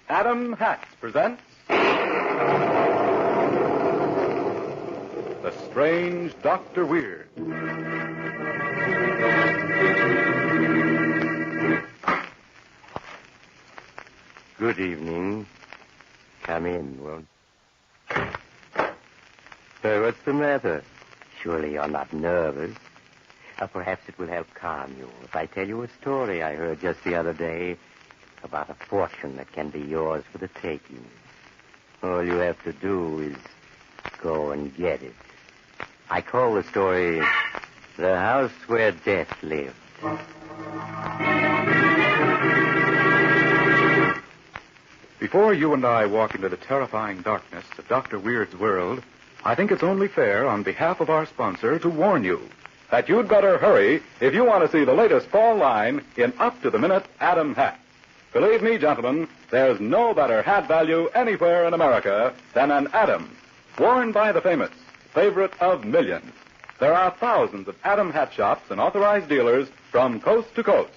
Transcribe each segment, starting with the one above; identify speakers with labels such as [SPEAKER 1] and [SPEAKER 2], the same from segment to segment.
[SPEAKER 1] Adam Hatch presents The Strange Dr. Weird.
[SPEAKER 2] Good evening. Come in, won't you? What's the matter? Surely you're not nervous. Or perhaps it will help calm you if I tell you a story I heard just the other day about a fortune that can be yours for the taking. All you have to do is go and get it. I call the story The House Where Death Lived.
[SPEAKER 1] Before you and I walk into the terrifying darkness of Dr. Weird's world, I think it's only fair on behalf of our sponsor to warn you that you'd better hurry if you want to see the latest fall line in up-to-the-minute Adam hats. Believe me, gentlemen, there's no better hat value anywhere in America than an Adam, worn by the famous, favorite of millions. There are thousands of Adam hat shops and authorized dealers from coast to coast.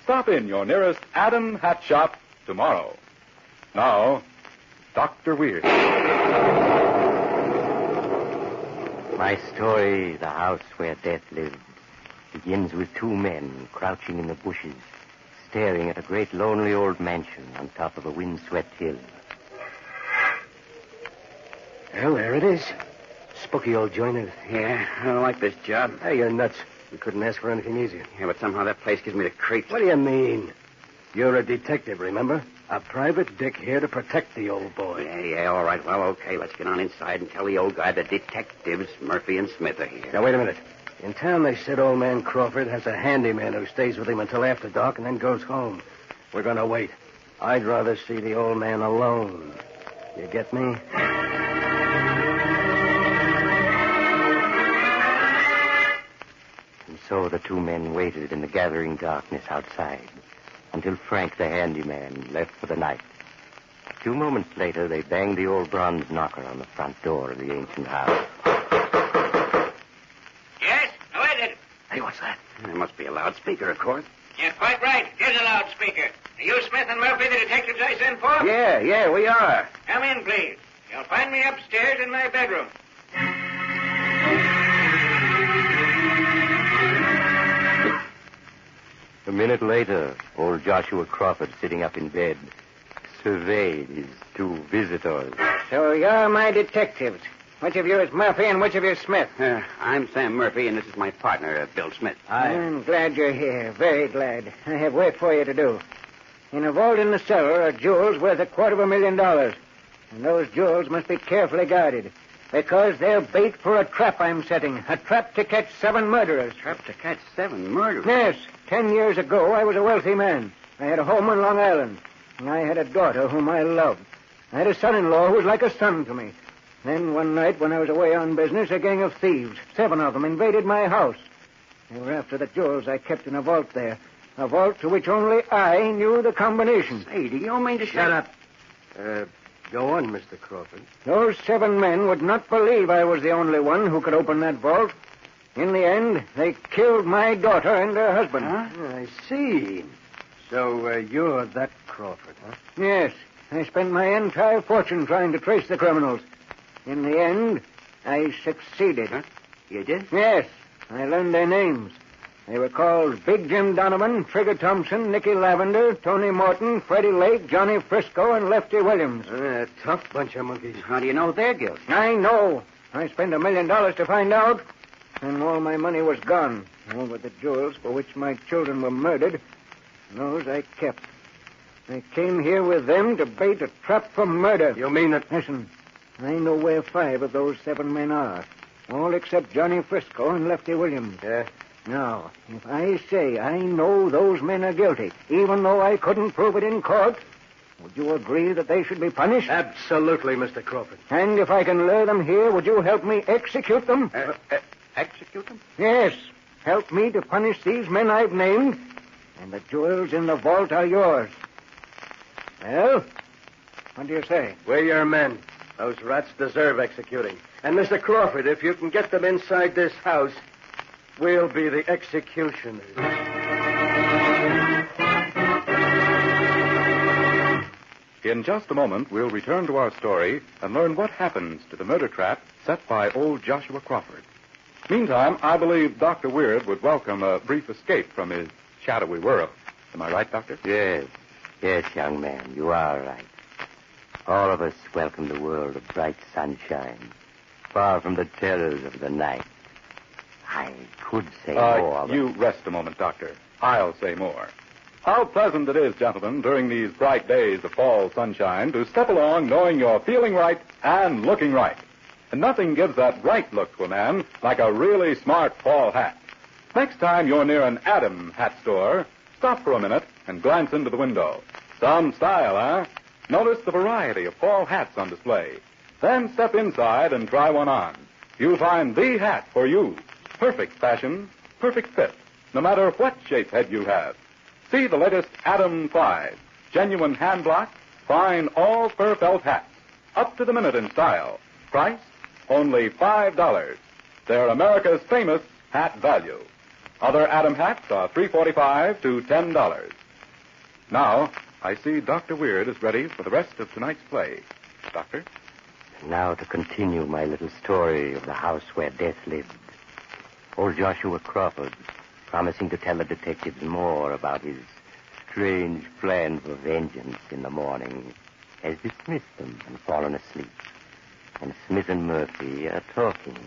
[SPEAKER 1] Stop in your nearest Adam hat shop tomorrow. Now, Dr. Weird.
[SPEAKER 2] My story, The House Where Death Lived, begins with two men crouching in the bushes, staring at a great lonely old mansion on top of a windswept hill.
[SPEAKER 3] Well, there it is. Spooky old joint.
[SPEAKER 4] Yeah, I don't like this job.
[SPEAKER 3] Hey, you're nuts. We couldn't ask for anything easier.
[SPEAKER 4] Yeah, but somehow that place gives me the creeps.
[SPEAKER 3] What do you mean? You're a detective, remember? A private dick here to protect the old boy.
[SPEAKER 4] Yeah, all right. Well, okay, let's get on inside and tell the old guy the detectives, Murphy and Smith, are here.
[SPEAKER 3] Now, wait a minute. In town, they said old man Crawford has a handyman who stays with him until after dark and then goes home. We're going to wait. I'd rather see the old man alone. You get me?
[SPEAKER 2] And so the two men waited in the gathering darkness outside until Frank, the handyman, left for the night. A few moments later, they banged the old bronze knocker on the front door of the ancient house.
[SPEAKER 5] Yes? Who is it?
[SPEAKER 3] Hey, what's that?
[SPEAKER 4] There must be a loudspeaker, of course.
[SPEAKER 5] You're quite right. Here's a loudspeaker. Are you Smith and Murphy, the detectives I sent for?
[SPEAKER 4] Yeah, we are.
[SPEAKER 5] Come in, please. You'll find me upstairs in my bedroom.
[SPEAKER 2] A minute later, old Joshua Crawford, sitting up in bed, surveyed his two visitors.
[SPEAKER 5] So you're my detectives. Which of you is Murphy and which of you is Smith?
[SPEAKER 4] I'm Sam Murphy, and this is my partner, Bill Smith.
[SPEAKER 5] I'm glad you're here. Very glad. I have work for you to do. In a vault in the cellar are jewels worth $250,000. And those jewels must be carefully guarded. Because they're bait for a trap I'm setting. A trap to catch 7 murderers.
[SPEAKER 4] Trap to catch 7 murderers?
[SPEAKER 5] Yes. 10 years ago, I was a wealthy man. I had a home on Long Island. And I had a daughter whom I loved. I had a son-in-law who was like a son to me. Then one night when I was away on business, a gang of thieves, 7 of them, invaded my house. They were after the jewels I kept in a vault there. A vault to which only I knew the combination.
[SPEAKER 4] Hey, do you mean to say...
[SPEAKER 3] Shut up. Go on, Mr. Crawford.
[SPEAKER 5] Those 7 men would not believe I was the only one who could open that vault. In the end, they killed my daughter and her husband.
[SPEAKER 3] Huh? I see. So you're that Crawford, huh?
[SPEAKER 5] Yes. I spent my entire fortune trying to trace the criminals. In the end, I succeeded.
[SPEAKER 4] Huh? You did?
[SPEAKER 5] Yes. I learned their names. They were called Big Jim Donovan, Trigger Thompson, Nicky Lavender, Tony Morton, Freddie Lake, Johnny Frisco, and Lefty Williams.
[SPEAKER 3] Tough bunch of monkeys.
[SPEAKER 4] How do you know they're guilty?
[SPEAKER 5] I know. I spent $1 million to find out, and all my money was gone. All but the jewels for which my children were murdered, those I kept. I came here with them to bait a trap for murder.
[SPEAKER 3] You mean that...
[SPEAKER 5] Listen, I know where 5 of those 7 men are. All except Johnny Frisco and Lefty Williams. Now, if I say I know those men are guilty, even though I couldn't prove it in court, would you agree that they should be punished?
[SPEAKER 3] Absolutely, Mr. Crawford.
[SPEAKER 5] And if I can lure them here, would you help me execute them?
[SPEAKER 4] Execute them?
[SPEAKER 5] Yes. Help me to punish these men I've named, and the jewels in the vault are yours. Well, what do you say?
[SPEAKER 3] We're your men. Those rats deserve executing. And, Mr. Crawford, if you can get them inside this house, we'll be the executioners.
[SPEAKER 1] In just a moment, we'll return to our story and learn what happens to the murder trap set by old Joshua Crawford. Meantime, I believe Dr. Weird would welcome a brief escape from his shadowy world. Am I right, Doctor?
[SPEAKER 2] Yes. Yes, young man, you are right. All of us welcome the world of bright sunshine, far from the terrors of the night. I could say more, but...
[SPEAKER 1] You rest a moment, Doctor. I'll say more. How pleasant it is, gentlemen, during these bright days of fall sunshine to step along knowing you're feeling right and looking right. And nothing gives that right look to a man like a really smart fall hat. Next time you're near an Adam hat store, stop for a minute and glance into the window. Some style, huh? Notice the variety of fall hats on display. Then step inside and try one on. You'll find the hat for you. Perfect fashion, perfect fit, no matter what shape head you have. See the latest Adam 5, genuine hand block, fine all fur felt hats, up to the minute in style. Price, only $5. They're America's famous hat value. Other Adam hats are $3.45 to $10. Now, I see Dr. Weird is ready for the rest of tonight's play. Doctor?
[SPEAKER 2] Now to continue my little story of the house where death lived. Old Joshua Crawford, promising to tell the detectives more about his strange plan for vengeance in the morning, has dismissed them and fallen asleep. And Smith and Murphy are talking.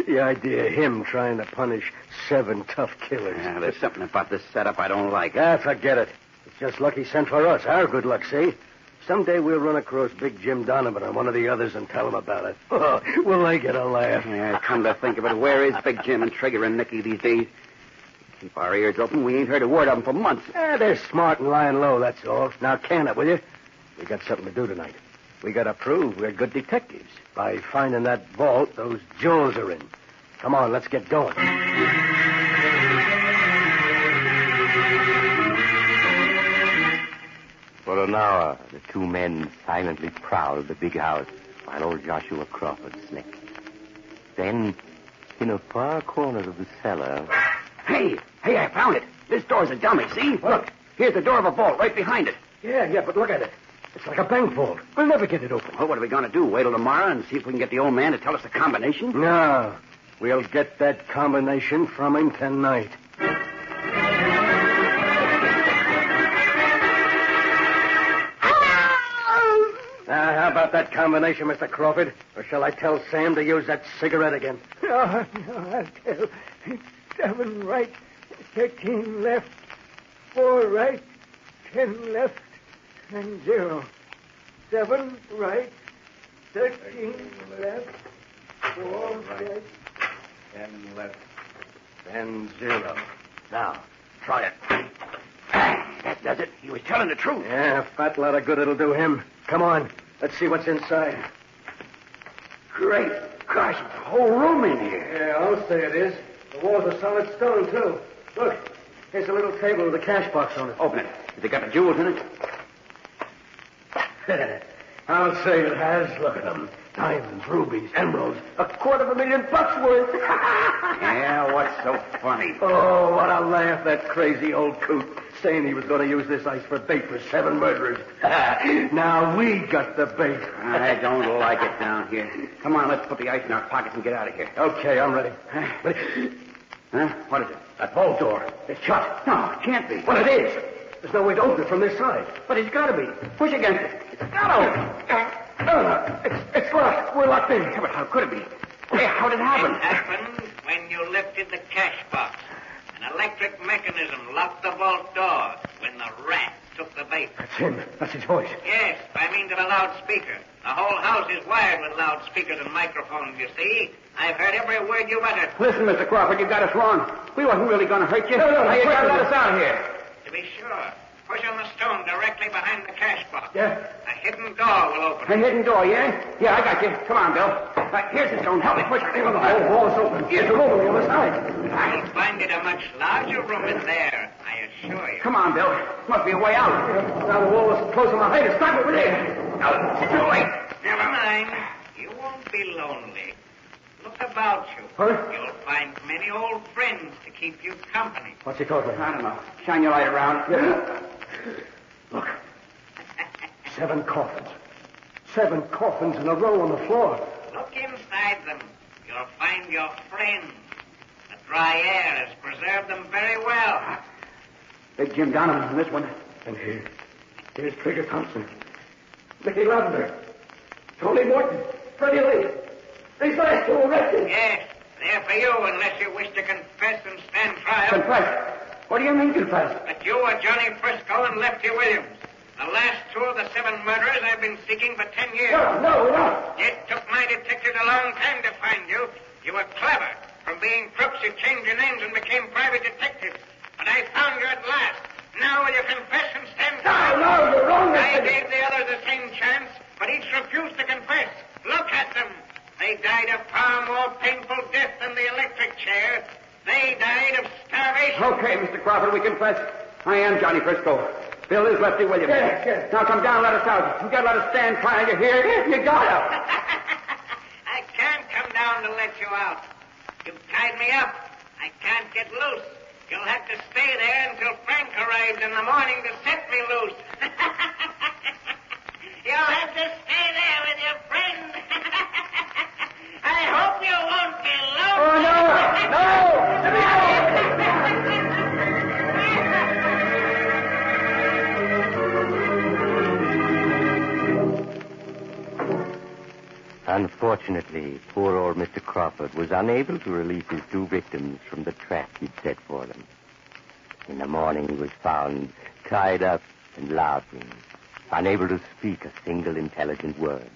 [SPEAKER 3] The idea of him trying to punish 7 tough killers.
[SPEAKER 4] Yeah, there's something about this setup I don't like.
[SPEAKER 3] Forget it. It's just luck he sent for us. Our good luck, see? Someday we'll run across Big Jim Donovan or one of the others and tell him about it. Will they get a laugh?
[SPEAKER 4] Yeah, come to think of it, where is Big Jim and Trigger and Nicky these days? Keep our ears open. We ain't heard a word of them for months.
[SPEAKER 3] They're smart and lying low, that's all. Now, can it, will you? We got something to do tonight. We got to prove we're good detectives by finding that vault those jewels are in. Come on, let's get going.
[SPEAKER 2] For an hour, the two men silently prowled the big house while old Joshua Crawford slept. Then, in a far corner of the cellar...
[SPEAKER 4] Hey, I found it. This door's a dummy, see? Look, here's the door of a vault right behind it.
[SPEAKER 3] Yeah, but look at it. It's like a bank vault. We'll never get it open.
[SPEAKER 4] Well, what are we going to do? Wait till tomorrow and see if we can get the old man to tell us the combination?
[SPEAKER 3] No. We'll get that combination from him tonight. How about that combination, Mr. Crawford? Or shall I tell Sam to use that cigarette again?
[SPEAKER 5] No, I'll tell. It's 7 right, 13 left, 4 right, 10 left, and 0. 7 right, 13 left, 4 right,
[SPEAKER 3] 10 left, and 0. Now, try it.
[SPEAKER 4] That does it. He was telling the truth.
[SPEAKER 3] Yeah, a fat lot of good it'll do him. Come on, let's see what's inside.
[SPEAKER 4] Great gosh, it's a whole room in here.
[SPEAKER 3] Yeah, I'll say it is. The walls are solid stone, too. Look, here's a little table with a cash box on it.
[SPEAKER 4] Open it. Has it got the jewels in it?
[SPEAKER 3] I'll say it has. Look at them. Diamonds, rubies, emeralds. $250,000 worth.
[SPEAKER 4] Yeah, what's so funny?
[SPEAKER 3] Oh, what a laugh, that crazy old coot, saying he was going to use this ice for bait for 7 murderers. Now we got the bait.
[SPEAKER 4] I don't like it down here. Come on, let's put the ice in our pockets and get out of here.
[SPEAKER 3] Okay, I'm ready.
[SPEAKER 4] Huh? What is it?
[SPEAKER 3] That vault door. It's shut.
[SPEAKER 4] No, it can't be.
[SPEAKER 3] Well, it is. There's no way to open it from this side.
[SPEAKER 4] But it's got to be. Push against it. It's got to.
[SPEAKER 3] It's locked. We're locked in.
[SPEAKER 4] Yeah, but how could it be? Hey, how did it happen?
[SPEAKER 6] It happened when you lifted the cash box. An electric mechanism locked the vault door when the rat took the bait.
[SPEAKER 3] That's him. That's his voice.
[SPEAKER 6] Yes, by means of a loudspeaker. The whole house is wired with loudspeakers and microphones, you see. I've heard every word you uttered.
[SPEAKER 4] Listen, Mr. Crawford, you got us wrong. We wasn't really going to hurt you.
[SPEAKER 3] No,
[SPEAKER 4] Now you got to let us out of here.
[SPEAKER 6] To be sure, push on the stone directly behind the cash box.
[SPEAKER 3] Yeah?
[SPEAKER 6] A hidden door will open.
[SPEAKER 4] A hidden door, yeah? Yeah, I got you. Come on, Bill. Here's the stone. Help me push it.
[SPEAKER 3] The whole wall's open. Here's a room on the other side.
[SPEAKER 6] You'll find it a much larger room in there, I assure you.
[SPEAKER 4] Come on, Bill. Must be a way out.
[SPEAKER 3] Now the wall is closing behind us. Stop it with it.
[SPEAKER 4] No, it's too late.
[SPEAKER 6] Never mind. You won't be lonely. Look about you.
[SPEAKER 3] Huh?
[SPEAKER 6] You'll find many old friends to keep you company.
[SPEAKER 3] What's he talking
[SPEAKER 4] I
[SPEAKER 3] about?
[SPEAKER 4] don't know. Shine your light around.
[SPEAKER 3] 7 coffins. 7 coffins in a row on the floor.
[SPEAKER 6] Look inside them. You'll find your friends. The dry air has preserved them very well.
[SPEAKER 4] Big Jim Donovan on this one.
[SPEAKER 3] And here's Trigger Thompson. Mickey Lavender. Tony Morton. Freddie Lee. These last 2 arrested.
[SPEAKER 6] Yes, they're for you unless you wish to confess and stand trial.
[SPEAKER 4] Confess? What do you mean, confess?
[SPEAKER 6] That you were Johnny Frisco and Lefty Williams. The last 2 of the 7 murderers I've been seeking for 10 years.
[SPEAKER 3] No.
[SPEAKER 6] It took my detectives a long time to find you. You were clever. From being crooks, you changed your names and became private detectives. But I found you at last. Now will you confess and stand trial?
[SPEAKER 3] No, you're wrong.
[SPEAKER 6] I gave the others the same chance, but each refused to confess. Look at them. They died a far more painful death than the electric chair. They died of starvation.
[SPEAKER 4] Okay, Mr. Crawford, we confess. I am Johnny Frisco. Bill is Lefty Williams.
[SPEAKER 3] Yes.
[SPEAKER 4] Now come down, let us out. You gotta let us stand trial. You hear? You gotta.
[SPEAKER 6] I can't come down to let you out. You've tied me up. I can't get loose. You'll have to stay there until Frank arrives in the morning to set me loose. You'll have to stay there with your friend. I hope you won't be lonely.
[SPEAKER 3] Oh, no! Let me
[SPEAKER 2] Unfortunately, poor old Mr. Crawford was unable to release his 2 victims from the trap he'd set for them. In the morning, he was found tied up and laughing, unable to speak a single intelligent word.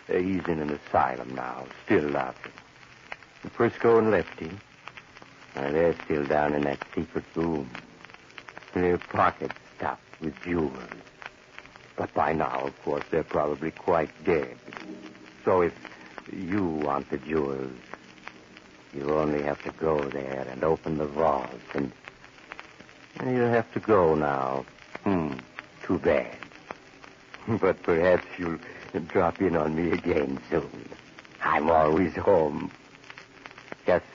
[SPEAKER 2] He's in an asylum now, still laughing. And Frisco and Lefty, they're still down in that secret room. Their pockets stuffed with jewels. But by now, of course, they're probably quite dead. So if you want the jewels, you only have to go there and open the vault, and you'll have to go now. Too bad. But perhaps you'll drop in on me again soon. I'm always home. Just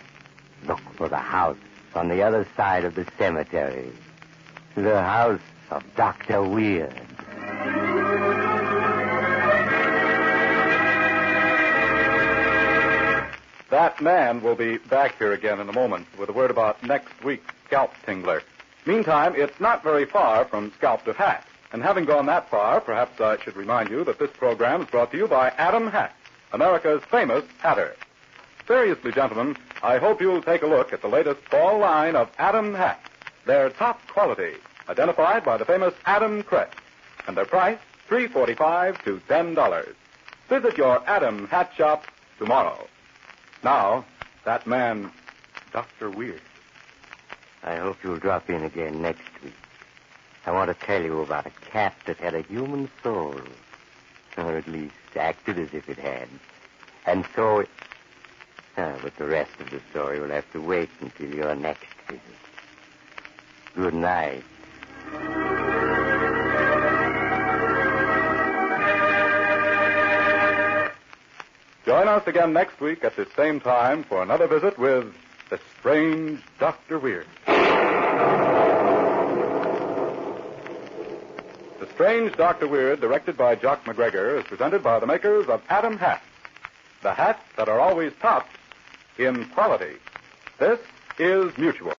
[SPEAKER 2] look for the house on the other side of the cemetery. The house of Dr. Weird.
[SPEAKER 1] That man will be back here again in a moment with a word about next week's Scalp Tingler. Meantime, it's not very far from Scalp to Hat. And having gone that far, perhaps I should remind you that this program is brought to you by Adam Hat, America's famous hatter. Seriously, gentlemen, I hope you'll take a look at the latest fall line of Adam Hats. They're top quality, identified by the famous Adam crest, and their price, $3.45 to $10. Visit your Adam Hat shop tomorrow. Now, that man, Dr. Weird.
[SPEAKER 2] I hope you'll drop in again next week. I want to tell you about a cat that had a human soul. Or at least acted as if it had. And so it... but the rest of the story will have to wait until your next visit. Good night.
[SPEAKER 1] Join us again next week at this same time for another visit with the strange Dr. Weird. The Strange Dr. Weird, directed by Jock MacGregor, is presented by the makers of Adam Hats. The hats that are always topped in quality. This is Mutual.